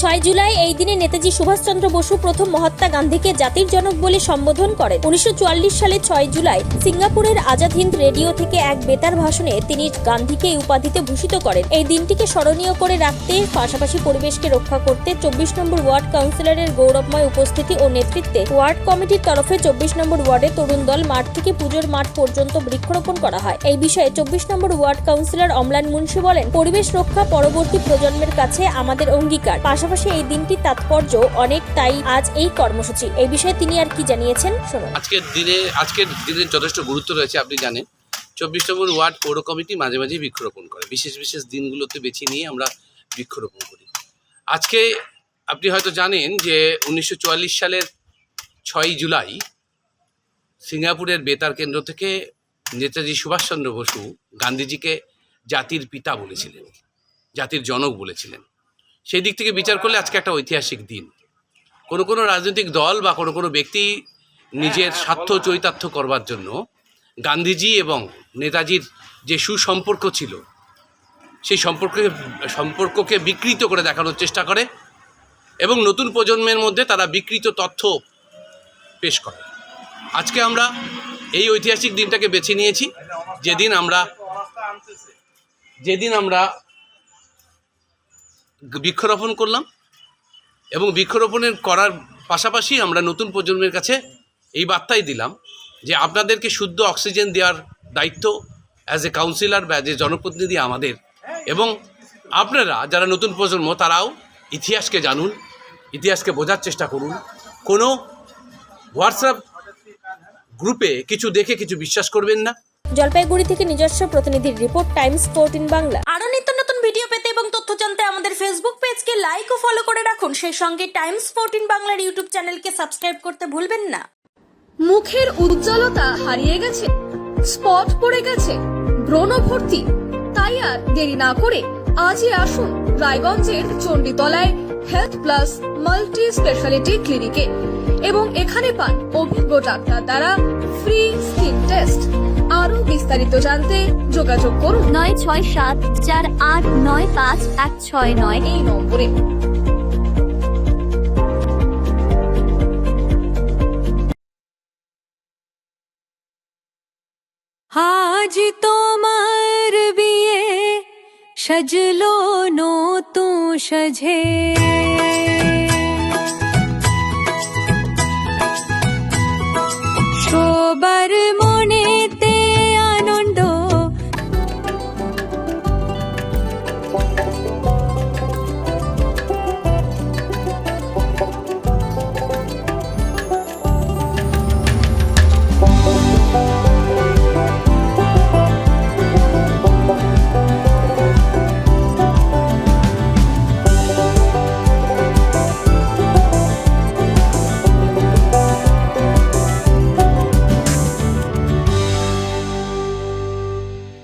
6 জুলাই এই দিনে নেতাজি সুভাষচন্দ্র বসু প্রথম মহাত্মা গান্ধীকে জাতির জনক বলে সম্বোধন করেন। 1944 সালে 6 জুলাই সিঙ্গাপুরের আজাদ হিন্দ রেডিও থেকে এক বেতার ভাষণে তিনি গান্ধীকে এই উপাধিতে ভূষিত করেন। এই দিনটিকে স্মরণীয় করে রাখতে, পাশাপাশি পরিবেশকে রক্ষা করতে 24 নম্বর ওয়ার্ড কাউন্সিলরের গৌরবময় উপস্থিতি ও নেতৃত্বে ওয়ার্ড কমিটির তরফে 24 নম্বর ওয়ার্ডে তরুণ দল মাঠ থেকে পুজোর মাঠ পর্যন্ত বৃক্ষরোপণ করা হয়। এই বিষয়ে 24 নম্বর ওয়ার্ড কাউন্সিলর অম্লান মুন্সি বলেন, পরিবেশ রক্ষা পরবর্তী প্রজন্মের কাছে আমাদের অঙ্গীকার। পাশাপাশি এই দিনটির তাৎপর্য অনেক, তাই আজ এই কর্মসূচি। এই বিষয়ে তিনি আর কি জানিয়েছেন শুনুন। আজকের দিনে যথেষ্ট গুরুত্ব রয়েছে। আপনি জানেন 24 নম্বর ওয়ার্ড পৌর কমিটি মাঝে মাঝে বৃক্ষরোপণ করে, বিশেষ দিনগুলোতে বেছে নিয়ে আমরা বৃক্ষরোপণ করি। আজকে আপনি হয়তো জানেন যে 1944 সালের 6 জুলাই সিঙ্গাপুরের বেতার কেন্দ্র থেকে নেতাজি সুভাষচন্দ্র বসু গান্ধীজিকে জাতির পিতা বলেছিলেন, জাতির জনক বলেছিলেন। সেই দিক থেকে বিচার করলে আজকে একটা ঐতিহাসিক দিন। কোনো রাজনৈতিক দল বা কোনো ব্যক্তি নিজের স্বার্থ চরিতার্থ করবার জন্য গান্ধীজি এবং নেতাজির যে সুসম্পর্ক ছিল সেই সম্পর্ককে বিকৃত করে দেখানোর চেষ্টা করে এবং নতুন প্রজন্মের মধ্যে তারা বিকৃত তথ্য পেশ করে। আজকে আমরা এই ঐতিহাসিক দিনটাকে বেছে নিয়েছি, যেদিন আমরা বৃক্ষরোপণ করলাম এবং বৃক্ষরোপণের করার পাশাপাশি আমরা নতুন প্রজন্মের কাছে এই বার্তাই দিলাম যে আপনাদেরকে শুদ্ধ অক্সিজেন দেওয়ার দায়িত্ব অ্যাজ এ কাউন্সিলর বা অ্যাজ এ জনপ্রতিনিধি আমাদের, এবং আপনারা যারা নতুন প্রজন্ম তারাও ইতিহাসকে জানুন, ইতিহাসকে বোঝার চেষ্টা করুন। কোনো হোয়াটসঅ্যাপ গ্রুপে কিছু দেখে কিছু বিশ্বাস করবেন না। জলপাইগুড়ি থেকে নিজস্ব প্রতিনিধির রিপোর্ট, টাইমস 14 বাংলা। আরো নিত্য নতুন ভিডিও পেতে এবং তথ্য জানতে আমাদের ফেসবুক পেজকে লাইক ও ফলো করে রাখুন। সেই সঙ্গে টাইমস 14 বাংলার ইউটিউব চ্যানেলকে সাবস্ক্রাইব করতে ভুলবেন না। মুখের উজ্জ্বলতা হারিয়ে গেছে, স্পট পড়ে গেছে, ব্রণ ভর্তি, তাই আর দেরি না করে আজই আসুন রায়গঞ্জের চণ্ডীতলায় হেলথ প্লাস মাল্টি স্পেশালিটি ক্লিনিকে এবং এখানে পান অভিজ্ঞ ডাক্তার দ্বারা ফ্রি স্কিন টেস্ট। আরো বিস্তারিত জানতে যোগাযোগ করুন 9674895169 এই নম্বরে। আজ তোমার বিয়ে সাজলো নতুন সাজে।